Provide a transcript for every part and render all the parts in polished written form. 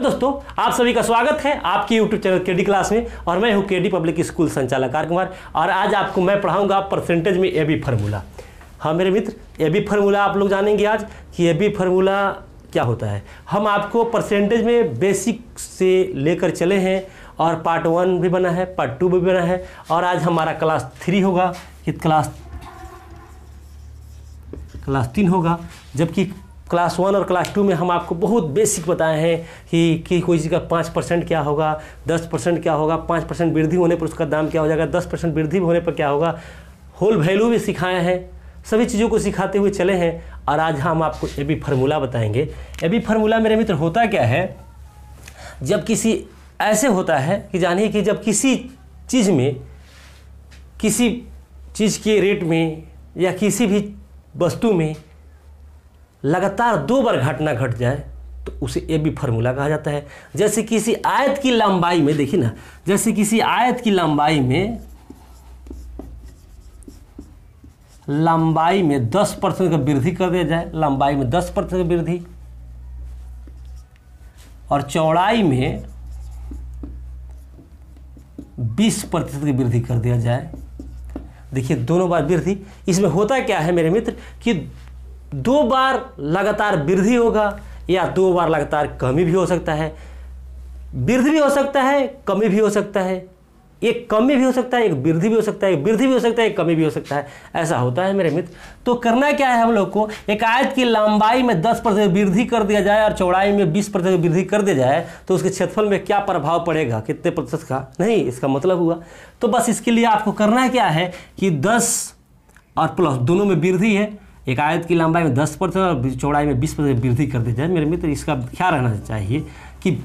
दोस्तों, आप सभी का स्वागत है आपकी यूट्यूब चैनल केडी क्लास में। और मैं हूं केडी पब्लिक स्कूल संचालक आर कुमार। और आज आपको मैं पढ़ाऊंगा परसेंटेज में ए बी फार्मूला। हाँ मेरे मित्र, ए बी फार्मूला आप लोग जानेंगे आज कि ए बी फार्मूला क्या होता है। हम आपको परसेंटेज में बेसिक से लेकर चले हैं और पार्ट 1 भी बना है, पार्ट 2 भी बना है। और आज हमारा क्लास 3 होगा कि क्लास 3 होगा, जबकि क्लास 1 और क्लास 2 में हम आपको बहुत बेसिक बताए हैं कि कोई चीज़ का 5% क्या होगा, 10% क्या होगा, 5% वृद्धि होने पर उसका दाम क्या हो जाएगा, 10% वृद्धि होने पर क्या होगा, होल वैल्यू भी सिखाए हैं। सभी चीज़ों को सिखाते हुए चले हैं। और आज हम आपको ए बी फार्मूला बताएंगे। ए बी फार्मूला मेरे मित्र होता क्या है, जब किसी ऐसे होता है कि जानिए कि जब किसी चीज़ में, किसी चीज़ के रेट में या किसी भी वस्तु में लगातार 2 बार घटना घट जाए तो उसे ए बी फार्मूला कहा जाता है। जैसे किसी आयत की लंबाई में, देखिए ना, जैसे किसी आयत की लंबाई में 10% का वृद्धि कर दिया जाए, लंबाई में 10% की वृद्धि, और चौड़ाई में 20% की वृद्धि कर दिया जाए। देखिए दोनों बार वृद्धि। इसमें होता क्या है मेरे मित्र कि 2 बार लगातार वृद्धि होगा या 2 बार लगातार कमी भी हो सकता है। वृद्धि भी हो सकता है, कमी भी हो सकता है, एक कमी भी हो सकता है, एक वृद्धि भी हो सकता है, एक वृद्धि भी हो सकता है, एक कमी भी हो सकता है। ऐसा होता है मेरे मित्र। तो करना क्या है हम लोग को, एक आयत की लंबाई में 10% वृद्धि कर दिया जाए और चौड़ाई में 20% वृद्धि कर दिया जाए तो उसके क्षेत्रफल में क्या प्रभाव पड़ेगा, कितने प्रतिशत का, नहीं इसका मतलब हुआ। तो बस इसके लिए आपको करना क्या है कि 10 और प्लस दोनों में वृद्धि है, एक आयत की लंबाई में 10% और चौड़ाई में 20% वृद्धि कर दी जाए। मेरे मित्र इसका ख्याल रखना चाहिए कि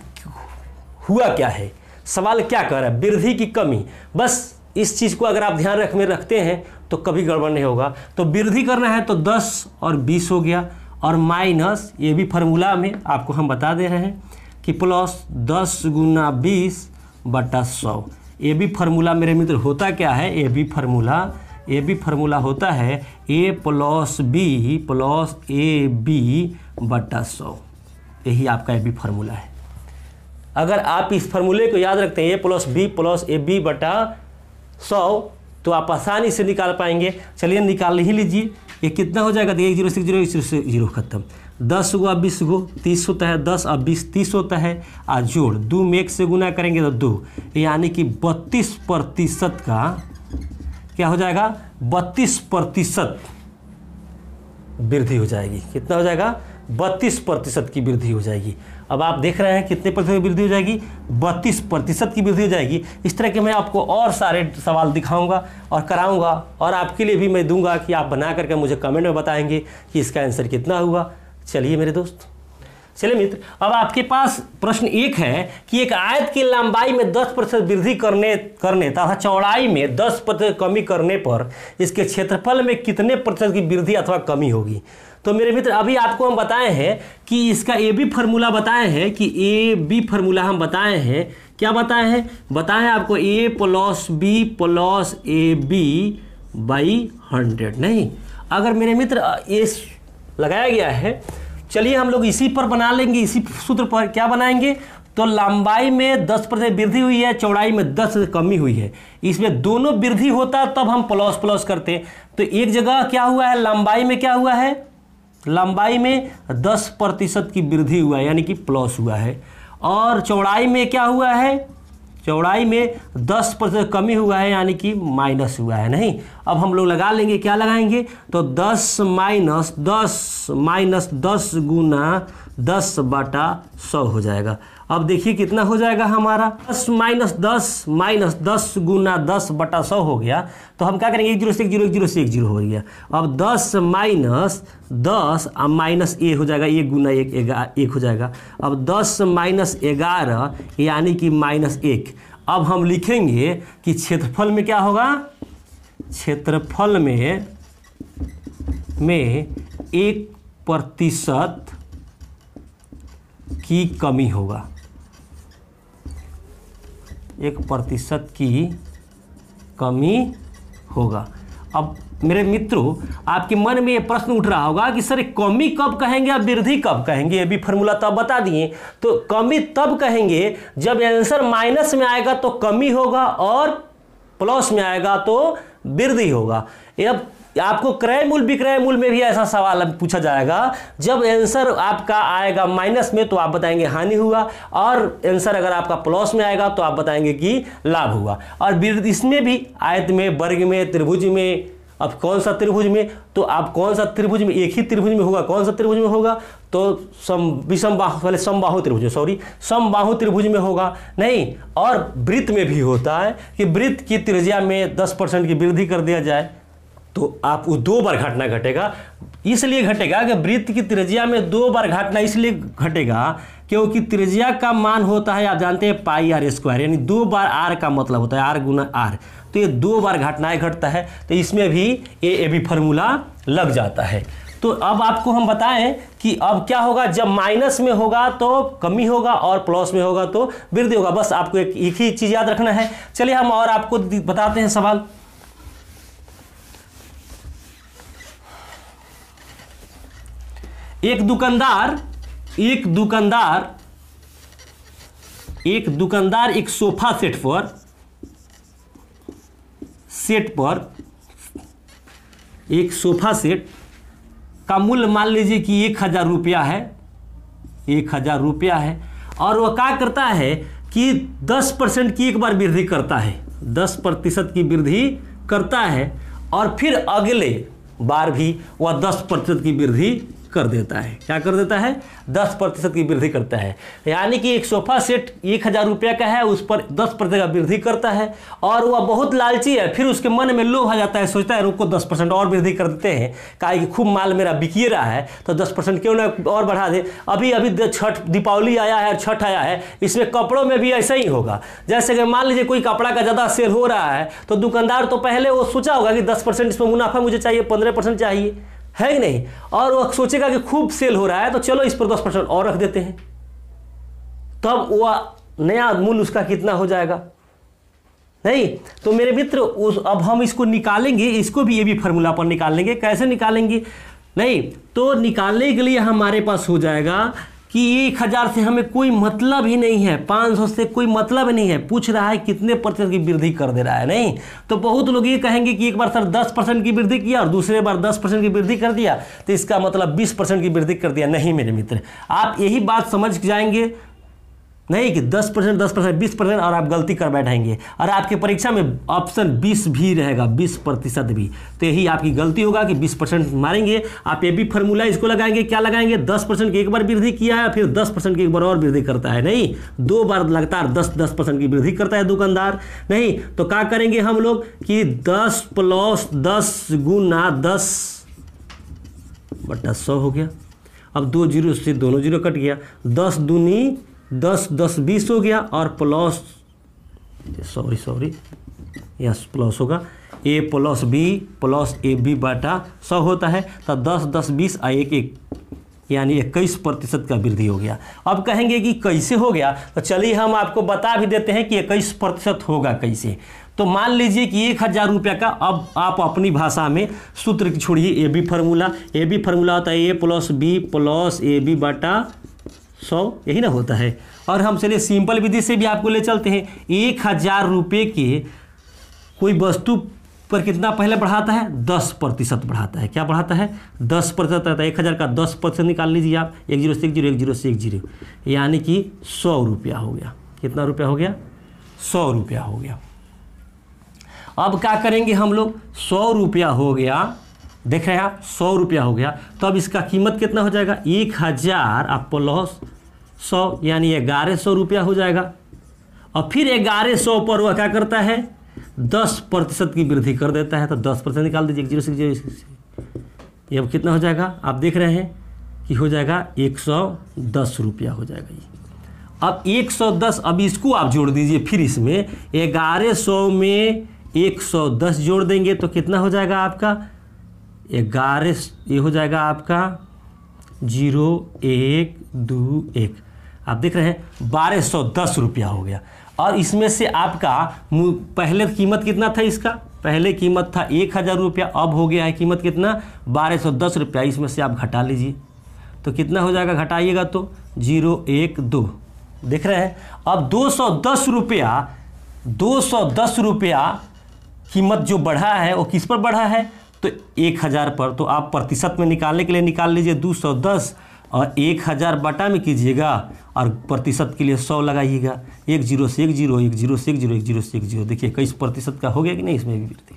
हुआ क्या है, सवाल क्या कर रहा है, वृद्धि की कमी। बस इस चीज़ को अगर आप ध्यान रखते हैं तो कभी गड़बड़ नहीं होगा। तो वृद्धि करना है तो 10 और 20 हो गया, और माइनस ये भी फार्मूला में आपको हम बता दे रहे हैं कि प्लस 10 गुना 20/100। ये भी फार्मूला मेरे मित्र होता क्या है, ये भी फार्मूला होता है a plus B plus AB/100। यही आपका ए बी फार्मूला है। अगर आप इस फार्मूले को याद रखते हैं a plus B plus AB/100 तो आप आसानी से निकाल पाएंगे। चलिए निकाल ही लीजिए। ये कितना हो जाएगा, देखिए 0 से 0, 0 से 0 खत्म। 10 गुआ 20 गो 30 होता है, 10 और 20 30 होता है। आज जोड़ 2 में 1 से गुना करेंगे तो 2, यानी कि 32% का क्या हो जाएगा, 32% वृद्धि हो जाएगी। कितना हो जाएगा, 32% की वृद्धि हो जाएगी। अब आप देख रहे हैं कितने प्रतिशत की वृद्धि हो जाएगी, 32% की वृद्धि हो जाएगी। इस तरह के मैं आपको और सारे सवाल दिखाऊंगा और कराऊंगा, और आपके लिए भी मैं दूंगा कि आप बना करके मुझे कमेंट में बताएंगे कि इसका आंसर कितना हुआ। चलिए मेरे दोस्त, चलिए मित्र, अब आपके पास प्रश्न 1 है कि एक आयत की लंबाई में 10% वृद्धि करने तथा चौड़ाई में 10% कमी करने पर इसके क्षेत्रफल में कितने प्रतिशत की वृद्धि अथवा कमी होगी। तो मेरे मित्र अभी आपको हम बताए हैं कि इसका ए बी फार्मूला बताए हैं कि ए बी फार्मूला हम बताए हैं, क्या बताए हैं, बताए हैं आपको a plus B plus AB/100। नहीं, अगर मेरे मित्र ये लगाया गया है, चलिए हम लोग इसी पर बना लेंगे, इसी सूत्र पर क्या बनाएंगे। तो लंबाई में 10% वृद्धि हुई है, चौड़ाई में 10 कमी हुई है। इसमें दोनों वृद्धि होता तब हम प्लस करते। तो एक जगह क्या हुआ है, लंबाई में क्या हुआ है, लंबाई में 10% की वृद्धि हुआ है यानी कि प्लस हुआ है, और चौड़ाई में क्या हुआ है, चौड़ाई में 10% कमी हुआ है यानी कि माइनस हुआ है। नहीं, अब हम लोग लगा लेंगे, क्या लगाएंगे, तो 10 माइनस 10 गुना 10/100 हो जाएगा। अब देखिए कितना हो जाएगा हमारा, 10 माइनस 10 गुना 10/100 हो गया। तो हम क्या करेंगे, 1 0 से 1 0, 1 0 से 1 0 हो गया। अब 10 माइनस 10 माइनस ए हो जाएगा, 1 गुना 1 हो जाएगा। अब 10 माइनस 11 यानी कि -1। अब हम लिखेंगे कि क्षेत्रफल में क्या होगा, क्षेत्रफल में 1% की कमी होगा, 1% की कमी होगा। अब मेरे मित्रों आपके मन में ये प्रश्न उठ रहा होगा कि सर कमी कब कहेंगे और वृद्धि कब कहेंगे, ये भी फॉर्मूला तो बता दिए। तो कमी तब कहेंगे जब आंसर माइनस में आएगा तो कमी होगा और प्लस में आएगा तो वृद्धि होगा। अब आपको क्रय मूल्य विक्रय मूल्य में भी ऐसा सवाल पूछा जाएगा, जब आंसर आपका आएगा माइनस में तो आप बताएंगे हानि हुआ, और आंसर अगर आपका प्लस में आएगा तो आप बताएंगे कि लाभ हुआ। और इसमें भी आयत में, वर्ग में, त्रिभुज में, अब कौन सा त्रिभुज में, तो आप कौन सा त्रिभुज में, एक ही त्रिभुज में होगा, कौन सा त्रिभुज में होगा, तो समबाहु त्रिभुज में, समबाहु त्रिभुज में होगा नहीं। और वृत्त में भी होता है कि वृत्त की त्रिज्या में 10% की वृद्धि कर दिया जाए तो आप वो 2 बार घटना घटेगा। इसलिए घटेगा कि वृत्त की त्रिज्या में 2 बार घटना इसलिए घटेगा क्योंकि त्रिज्या का मान होता है, आप जानते हैं, पाई आर स्क्वायर, यानी 2 बार आर का मतलब होता है आर गुना आर, तो ये 2 बार घटनाएं घटता है, तो इसमें भी ए भी फार्मूला लग जाता है। तो अब आपको हम बताएं कि अब क्या होगा, जब माइनस में होगा तो कमी होगा और प्लस में होगा तो वृद्धि होगा। बस आपको एक ही चीज याद रखना है। चलिए हम और आपको बताते हैं सवाल। एक दुकानदार एक सोफा सेट पर एक सोफा सेट का मूल्य मान लीजिए कि 1000 रुपया है, 1000 रुपया है, और वह क्या करता है कि 10% की एक बार वृद्धि करता है, 10% की वृद्धि करता है, और फिर अगले बार भी वह 10% की वृद्धि कर देता है। क्या कर देता है? 10% की वृद्धि करता है। यानी कि एक सोफा सेट 1000 रुपया का है, उस पर 10% का वृद्धि करता है, और वह बहुत लालची है, फिर उसके मन में लोभ आ जाता है, सोचता है रुको 10% और वृद्धि कर देते हैं, कहा कि खूब माल मेरा बिकिए रहा है तो 10% क्यों ना और बढ़ा दे। अभी छठ, दीपावली आया है और छठ आया है, इसमें कपड़ों में भी ऐसा ही होगा। जैसे कि मान लीजिए कोई कपड़ा का ज़्यादा सेल हो रहा है तो दुकानदार तो पहले वो सोचा होगा कि 10% इसमें मुनाफा मुझे चाहिए, 15% चाहिए, है कि नहीं, और वो सोचेगा कि खूब सेल हो रहा है तो चलो इस पर 10% और रख देते हैं, तब वह नया मूल्य उसका कितना हो जाएगा। नहीं तो मेरे मित्र अब हम इसको निकालेंगे, इसको भी ये भी फार्मूला पर निकालेंगे। कैसे निकालेंगे? नहीं तो निकालने के लिए हमारे पास हो जाएगा कि 1000 से हमें कोई मतलब ही नहीं है, 500 से कोई मतलब नहीं है, पूछ रहा है कितने प्रतिशत की वृद्धि कर दे रहा है। नहीं तो बहुत लोग ये कहेंगे कि एक बार सर 10% की वृद्धि किया और दूसरे बार 10% की वृद्धि कर दिया तो इसका मतलब 20% की वृद्धि कर दिया। नहीं मेरे मित्र, आप यही बात समझ जाएंगे नहीं कि 10%, 20% और आप गलती कर बैठाएंगे, और आपके परीक्षा में ऑप्शन 20 भी रहेगा, 20% भी, तो यही आपकी गलती होगा कि 20% मारेंगे। आप ये भी फार्मूला इसको लगाएंगे, क्या लगाएंगे? 10% की एक बार वृद्धि किया है, फिर 10% की एक बार और वृद्धि करता है। नहीं 2 बार लगातार 10% की वृद्धि करता है दुकानदार। नहीं तो क्या करेंगे हम लोग कि 10 + 10 गुना 10/100 हो गया। अब 2 जीरो से दोनों जीरो कट गया, 10 दूनी 10, 10 20 हो गया, और प्लस यस प्लस होगा a + b + ab/100 होता है, तो 10, 10, 20 और 1, 1 यानी 21% का वृद्धि हो गया। अब कहेंगे कि कैसे हो गया, तो चलिए हम आपको बता भी देते हैं कि 21% होगा कैसे। तो मान लीजिए कि 1000 रुपया का, अब आप अपनी भाषा में सूत्र छोड़िए, ए बी फार्मूला होता है a + b + ab/100, यही ना होता है। और हम चलिए सिंपल विधि से भी आपको ले चलते हैं। 1000 रुपये के कोई वस्तु पर कितना पहले बढ़ाता है? 10% बढ़ाता है। क्या बढ़ाता है? 10% रहता है। 1000 का 10% निकाल लीजिए आप, 1 0 से 1 0, 1 0 से 1 0, यानी कि 100 रुपया हो गया। कितना रुपया हो गया? 100 रुपया हो गया। अब क्या करेंगे हम लोग? 100 रुपया हो गया, देख रहे हैं आप, 100 रुपया हो गया, तो अब इसका कीमत कितना हो जाएगा? 1000 आप प्लस 100 यानी 1100 रुपया हो जाएगा। और फिर 1100 पर वह क्या करता है? 10% की वृद्धि कर देता है, तो 10% निकाल दीजिए, 1 0 से 0, ये अब कितना हो जाएगा? आप देख रहे हैं कि हो जाएगा 110 रुपया हो जाएगा ये। अब 110, अब इसको आप जोड़ दीजिए, फिर इसमें 1100 में 110 जोड़ देंगे तो कितना हो जाएगा आपका? 11, ये हो जाएगा आपका 0 1 2 1, आप देख रहे हैं 1210 रुपया हो गया। और इसमें से आपका पहले कीमत कितना था इसका? पहले कीमत था 1000 रुपया, अब हो गया है कीमत कितना 1210 रुपया। इसमें से आप घटा लीजिए तो कितना हो जाएगा, घटाइएगा तो 0 1 2, देख रहे हैं। अब 210 रुपया कीमत जो बढ़ा है वो किस पर बढ़ा है, तो 1000 पर। तो आप प्रतिशत में निकालने के लिए निकाल लीजिए 210 और 1000 बटा में कीजिएगा और प्रतिशत के लिए 100 लगाइएगा। 1 0 से 1 0, 1 0 से 1 0, 1 0 से 1 0। देखिए 21% का हो गया कि नहीं, इसमें भी वृद्धि।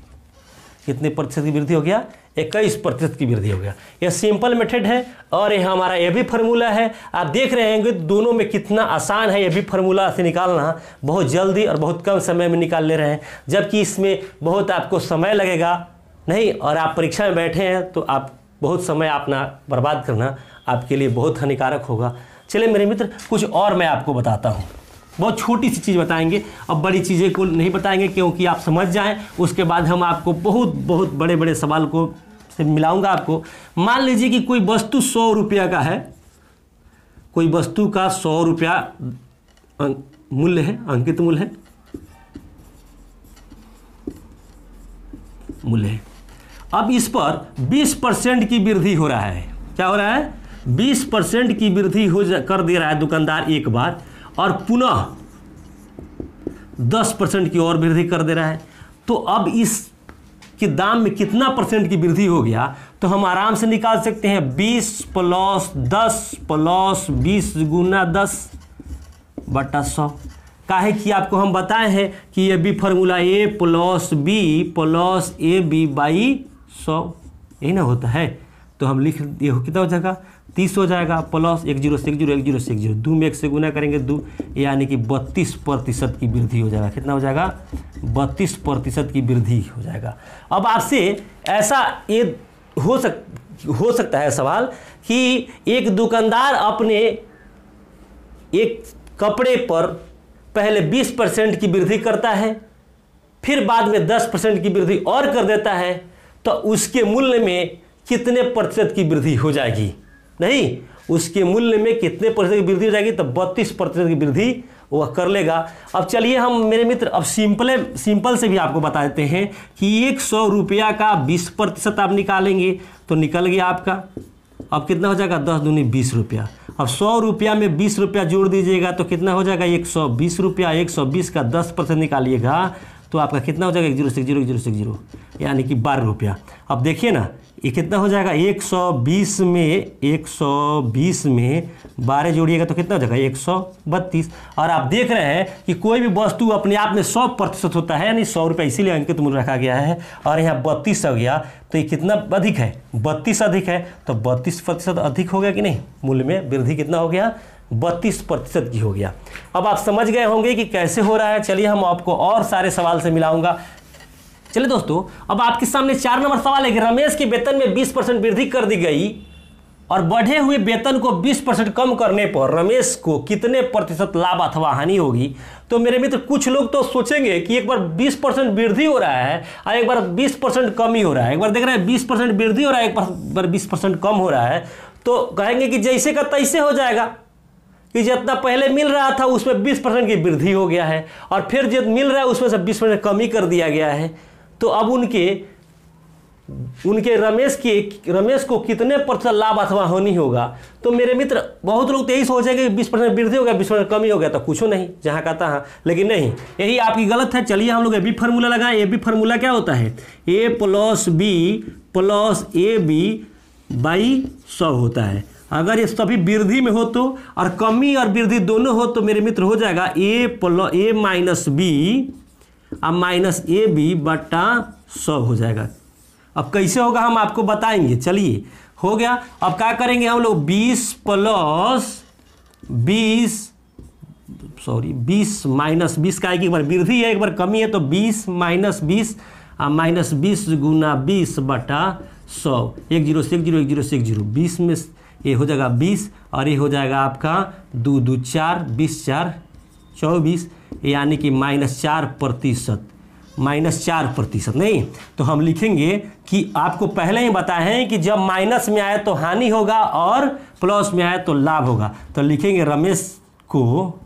कितने प्रतिशत की वृद्धि हो गया, 21% की वृद्धि हो गया। यह सिंपल मेथड है और यह हमारा ये भी फार्मूला है। आप देख रहे हैं कि दोनों में कितना आसान है ये भी फार्मूला से निकालना, बहुत जल्दी और बहुत कम समय में निकाल ले रहे हैं, जबकि इसमें बहुत आपको समय लगेगा नहीं, और आप परीक्षा में बैठे हैं तो आप बहुत समय अपना बर्बाद करना आपके लिए बहुत हानिकारक होगा। चलिए मेरे मित्र, कुछ और मैं आपको बताता हूँ। बहुत छोटी सी चीज़ बताएंगे, अब बड़ी चीज़ें को नहीं बताएंगे क्योंकि आप समझ जाएं। उसके बाद हम आपको बहुत बहुत बड़े बड़े सवाल को से मिलाऊंगा आपको। मान लीजिए कि कोई वस्तु 100 रुपया का है, कोई वस्तु का 100 रुपया मूल्य है, अंकित मूल्य है। अब इस पर 20% की वृद्धि हो रहा है। क्या हो रहा है, 20% की वृद्धि कर दे रहा है दुकानदार एक बार, और पुनः 10% की और वृद्धि कर दे रहा है। तो अब इस के दाम में कितना परसेंट की वृद्धि हो गया, तो हम आराम से निकाल सकते हैं 20 + 10 + 20 गुना 10 बटा 100। काहे कि आपको हम बताए हैं कि ये भी formula A + B + AB by 100 यही ना होता है। तो हम लिख ये कितना हो जाएगा, 30 हो जाएगा, प्लस 1 0 से 1 0, 1 0 से 1 0, 2 में 1 से गुना करेंगे 2, यानी कि 32% की वृद्धि हो जाएगा। कितना हो जाएगा, 32% की वृद्धि हो जाएगा। अब आपसे ऐसा ये हो सकता है सवाल कि एक दुकानदार अपने एक कपड़े पर पहले 20% की वृद्धि करता है, फिर बाद में 10% की वृद्धि और कर देता है, तो उसके मूल्य में कितने प्रतिशत की वृद्धि हो जाएगी, नहीं उसके मूल्य में कितने प्रतिशत की वृद्धि हो जाएगी, तो 32% की वृद्धि वह कर लेगा। अब चलिए हम मेरे मित्र अब सिंपल से भी आपको बता देते हैं कि 100 रुपया का 20% आप निकालेंगे तो निकल गया आपका। अब कितना हो जाएगा, 10 दूनी 20 रुपया। अब 100 रुपया में 20 रुपया जोड़ दीजिएगा तो कितना हो जाएगा, 120 रुपया। 120 का 10% निकालिएगा तो आपका कितना हो जाएगा, 1 0 से 1 0, 1 0 से 1 0, यानी कि 12 रुपया। अब देखिए ना ये कितना हो जाएगा, 120 में 12 जोड़िएगा तो कितना हो जाएगा, 132। और आप देख रहे हैं कि कोई भी वस्तु अपने आप में 100% होता है, यानी 100 रुपये इसीलिए अंकित मूल्य रखा गया है, और यहाँ 32 हो गया तो ये कितना अधिक है, 32 अधिक है, तो 32% अधिक हो गया कि नहीं, मूल्य में वृद्धि कितना हो गया, 32% की हो गया। अब आप समझ गए होंगे कि कैसे हो रहा है। चलिए हम आपको और सारे सवाल से मिलाऊंगा। चलिए दोस्तों, अब आपके सामने 4 नंबर सवाल है कि रमेश के वेतन में 20% वृद्धि कर दी गई और बढ़े हुए वेतन को 20% कम करने पर रमेश को कितने प्रतिशत लाभ अथवा हानि होगी। तो मेरे मित्र कुछ लोग तो सोचेंगे कि एक बार 20% वृद्धि हो रहा है और एक बार 20% कम ही हो रहा है, एक बार देख रहे हैं 20% वृद्धि हो रहा है, एक बार 20% कम हो रहा है, तो कहेंगे कि जैसे का तैसे हो जाएगा कि जितना पहले मिल रहा था उसमें 20% की वृद्धि हो गया है और फिर जो मिल रहा है उसमें से 20% कमी कर दिया गया है। तो अब उनके रमेश को कितने प्रतिशत लाभ अथवा हानि होगा। तो मेरे मित्र बहुत लोग तो यही सोचेंगे कि 20% वृद्धि हो गया, 20% कमी हो गया तो कुछ नहीं, जहाँ का तहाँ, लेकिन नहीं, यही आपकी गलत है। चलिए हम लोग ए बी फार्मूला लगाएं। ए बी फार्मूला क्या होता है, A + B + AB बाई 100 होता है। अगर ये सभी वृद्धि में हो तो, और कमी और वृद्धि दोनों हो तो मेरे मित्र हो जाएगा A - B माइनस AB बटा 100 हो जाएगा। अब कैसे होगा हम आपको बताएंगे। चलिए हो गया। अब क्या करेंगे हम लोग, 20 माइनस 20 का एक बार वृद्धि है एक बार कमी है, तो 20 माइनस 20 गुना 20 बटा 100। 1 0 से 1 0, 1 0 से 1 0, 20 में ये हो जाएगा 20 और ये हो जाएगा आपका 2 2 4, 20 4 24, यानी कि -4%। -4% नहीं, तो हम लिखेंगे कि आपको पहले ही बताए हैं कि जब माइनस में आए तो हानि होगा और प्लस में आए तो लाभ होगा। तो लिखेंगे रमेश को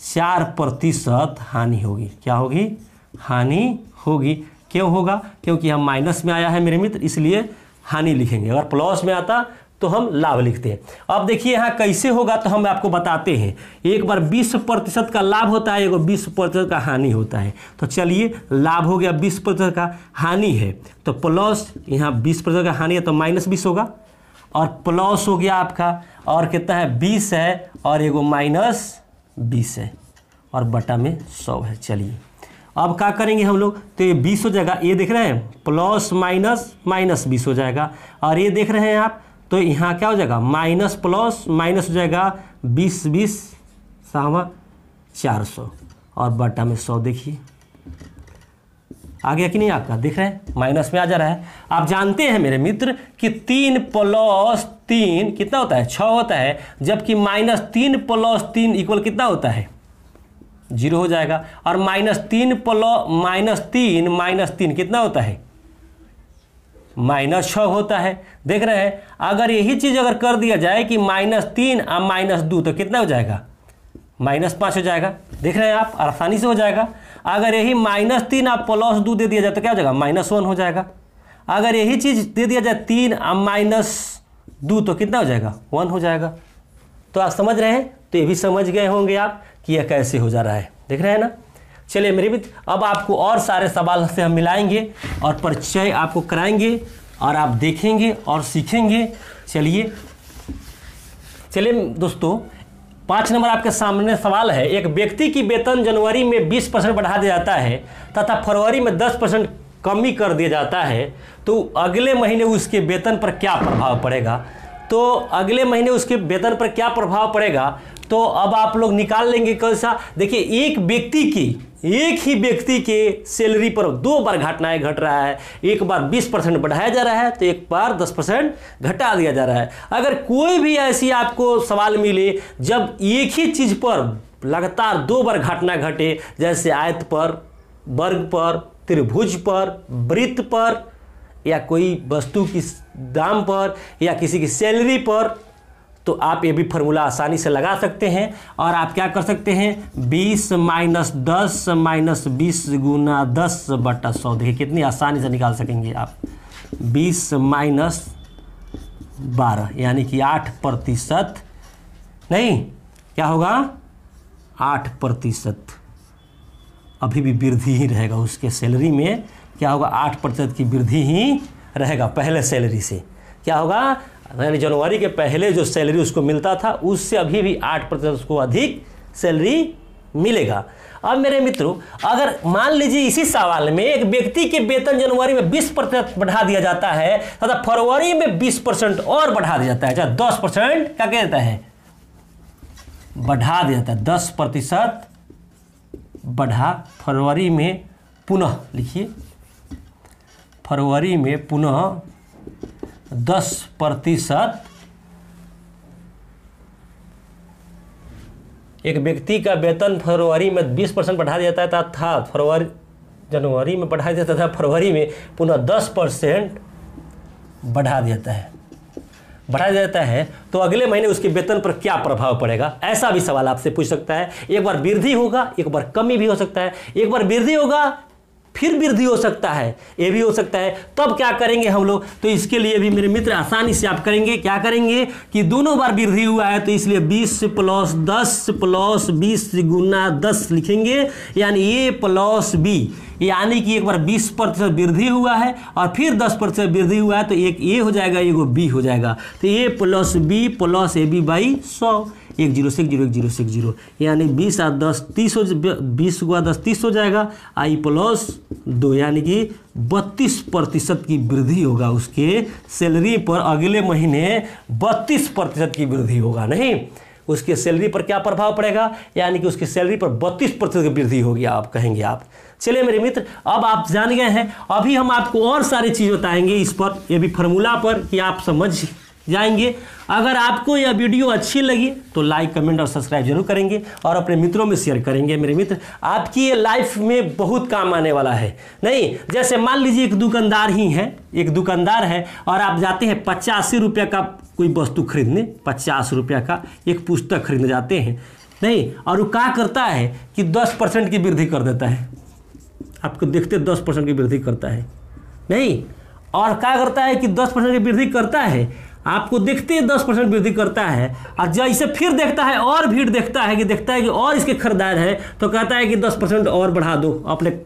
4% हानि होगी। क्या होगी? हानि होगी। क्यों होगा? क्योंकि हम माइनस में आया है मेरे मित्र, इसलिए हानि लिखेंगे। अगर प्लस में आता तो हम लाभ लिखते हैं। अब देखिए यहाँ कैसे होगा तो हम आपको बताते हैं। एक बार 20% का लाभ होता है, एक 20% का हानि होता है। तो चलिए, लाभ हो गया 20% का, हानि है तो प्लस, यहाँ 20% का हानि है तो -20 होगा, और प्लस हो गया आपका, और कितना है? 20 है, और एगो -20 है, और बटा में 100 है। चलिए अब क्या करेंगे हम लोग? तो ये 20 हो जाएगा, ये देख रहे हैं प्लस माइनस -20 हो जाएगा, और ये देख रहे हैं आप, तो यहाँ क्या हो जाएगा? माइनस प्लस माइनस हो जाएगा, 20 सावा 400, और बटा में 100। देखिए आ गया कि नहीं आपका? देख रहे हैं माइनस में आ जा रहा है। आप जानते हैं मेरे मित्र कि 3 + 3 कितना होता है? 6 होता है, जबकि -3 + 3 इक्वल कितना होता है? 0 हो जाएगा। और -3 कितना होता है? -6 होता है। देख रहे हैं, अगर यही चीज़ अगर कर दिया जाए कि -3 और -2 तो कितना हो जाएगा? -5 हो जाएगा। देख रहे हैं आप, आसानी से हो जाएगा। अगर यही -3 और +2 दे दिया जाए तो क्या हो जाएगा? -1 हो जाएगा। अगर यही चीज़ दे दिया जाए 3 और -2 तो कितना हो जाएगा? 1 हो जाएगा। तो आप समझ रहे हैं? तो ये भी समझ गए होंगे आप कि यह कैसे हो जा रहा है। देख रहे हैं ना? चलिए मेरे मित्र, अब आपको और सारे सवाल से हम मिलाएंगे और परिचय आपको कराएंगे, और आप देखेंगे और सीखेंगे। चलिए दोस्तों, 5 नंबर आपके सामने सवाल है। एक व्यक्ति की वेतन जनवरी में 20% बढ़ा दिया जाता है तथा फरवरी में 10% कमी कर दिया जाता है, तो अगले महीने उसके वेतन पर क्या प्रभाव पड़ेगा? तो अगले महीने उसके वेतन पर क्या प्रभाव पड़ेगा? तो अब आप लोग निकाल लेंगे कैसा? देखिए, एक ही व्यक्ति के सैलरी पर 2 बार घटनाएं घट रहा है। एक बार 20% बढ़ाया जा रहा है तो एक बार 10% घटा दिया जा रहा है। अगर कोई भी ऐसी आपको सवाल मिले जब एक ही चीज़ पर लगातार 2 बार घटना घटे, जैसे आयत पर, वर्ग पर, त्रिभुज पर, वृत्त पर, या कोई वस्तु की दाम पर, या किसी की सैलरी पर, तो आप ये भी फार्मूला आसानी से लगा सकते हैं। और आप क्या कर सकते हैं? 20 - 10 - 20 गुना 10 बटा 100। देखिए कितनी आसानी से निकाल सकेंगे आप। 20 - 12 यानी कि 8%, नहीं क्या होगा? 8%। अभी भी वृद्धि ही रहेगा उसके सैलरी में। क्या होगा? 8% की वृद्धि ही रहेगा पहले सैलरी से। क्या होगा? यानी जनवरी के पहले जो सैलरी उसको मिलता था उससे अभी भी 8% उसको अधिक सैलरी मिलेगा। अब मेरे मित्रों, अगर मान लीजिए इसी सवाल में एक व्यक्ति के वेतन जनवरी में 20% बढ़ा दिया जाता है तथा फरवरी में 20% और बढ़ा दिया जाता है, चाहे 10% क्या कहता है? बढ़ा दिया जाता है। 10% बढ़ा, फरवरी में पुनः लिखिए, फरवरी में पुनः 10%। एक व्यक्ति का वेतन फरवरी में 20% बढ़ा दिया जाता था, जनवरी में बढ़ा दिया जाता था, फरवरी में पुनः 10% बढ़ा दिया जाता है, तो अगले महीने उसके वेतन पर क्या प्रभाव पड़ेगा? ऐसा भी सवाल आपसे पूछ सकता है। एक बार वृद्धि होगा, एक बार कमी भी हो सकता है। एक बार वृद्धि होगा फिर वृद्धि हो सकता है, ये भी हो सकता है। तब क्या करेंगे हम लोग? तो इसके लिए भी मेरे मित्र आसानी से आप करेंगे। क्या करेंगे कि दोनों बार वृद्धि हुआ है तो इसलिए 20 + 10 + 20 गुना 10 लिखेंगे, यानी A + B, यानी कि एक बार 20% वृद्धि हुआ है और फिर 10% वृद्धि हुआ है तो एक A हो जाएगा, एक B हो जाएगा। तो A + B + AB/100, 1 0 से 1 0 1 0 से 1 0, यानी 20 और 10 30 हो, 20 × 10 30 हो जाएगा। I + 2 यानी कि 32% की वृद्धि होगा उसके सैलरी पर। अगले महीने 32% की वृद्धि होगा। नहीं, उसके सैलरी पर क्या प्रभाव पड़ेगा? यानी कि उसकी सैलरी पर 32% की वृद्धि होगी, आप कहेंगे आप। चलिए मेरे मित्र, अब आप जान गए हैं। अभी हम आपको और सारी चीज़ बताएंगे इस पर, ये भी फार्मूला पर, कि आप समझ जाएंगे। अगर आपको यह वीडियो अच्छी लगी तो लाइक, कमेंट और सब्सक्राइब जरूर करेंगे और अपने मित्रों में शेयर करेंगे। मेरे मित्र, आपकी ये लाइफ में बहुत काम आने वाला है। नहीं, जैसे मान लीजिए एक दुकानदार है और आप जाते हैं 85 रुपये का कोई वस्तु खरीदने, 50 रुपये का एक पुस्तक खरीदने जाते हैं। नहीं, और वो क्या करता है कि 10% की वृद्धि कर देता है, आपको देखते 10% की वृद्धि करता है नहीं, और क्या करता है कि 10% की वृद्धि करता है, आपको देखते 10% वृद्धि करता है, और जैसे फिर देखता है और भीड़ देखता है कि और इसके खरीदार हैं, तो कहता है कि 10% और बढ़ा दो अपने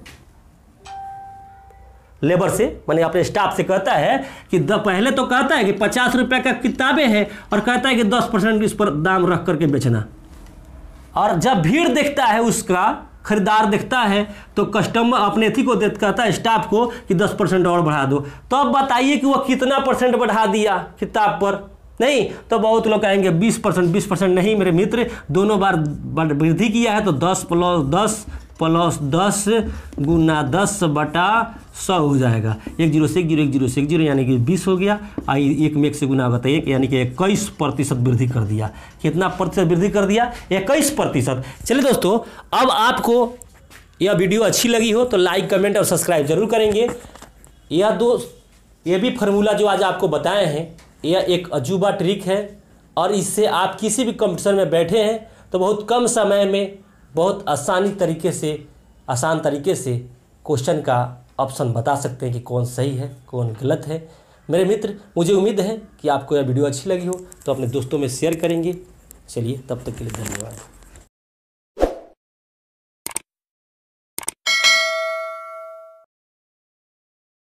लेबर से, माने अपने स्टाफ से कहता है कि पहले तो कहता है कि 50 रुपये का किताबें हैं और कहता है कि 10% इस पर दाम रख करके बेचना, और जब भीड़ देखता है उसका खरीदार देखता है तो कस्टमर अपने थी को कहता है स्टाफ को कि 10% और बढ़ा दो। तो अब बताइए कि वह कितना परसेंट बढ़ा दिया किताब पर, नहीं तो बहुत लोग कहेंगे 20% नहीं मेरे मित्र, दोनों बार वृद्धि किया है तो 10 + 10 गुना 10/100 हो जाएगा, 1 0 से 1 0 1 0 से 1 0 यानी कि 20 हो गया, आई 1 में 1 से गुना होता है 1 यानी कि 21% वृद्धि कर दिया। कितना प्रतिशत वृद्धि कर दिया? 21%। चलिए दोस्तों, अब आपको यह वीडियो अच्छी लगी हो तो लाइक कमेंट और सब्सक्राइब जरूर करेंगे। ये भी फार्मूला जो आज आपको बताए हैं यह एक अजूबा ट्रिक है, और इससे आप किसी भी कंपटीशन में बैठे हैं तो बहुत कम समय में बहुत आसान तरीके से क्वेश्चन का ऑप्शन बता सकते हैं कि कौन सही है कौन गलत है। मेरे मित्र, मुझे उम्मीद है कि आपको यह वीडियो अच्छी लगी हो तो अपने दोस्तों में शेयर करेंगे। चलिए, तब तक के लिए धन्यवाद।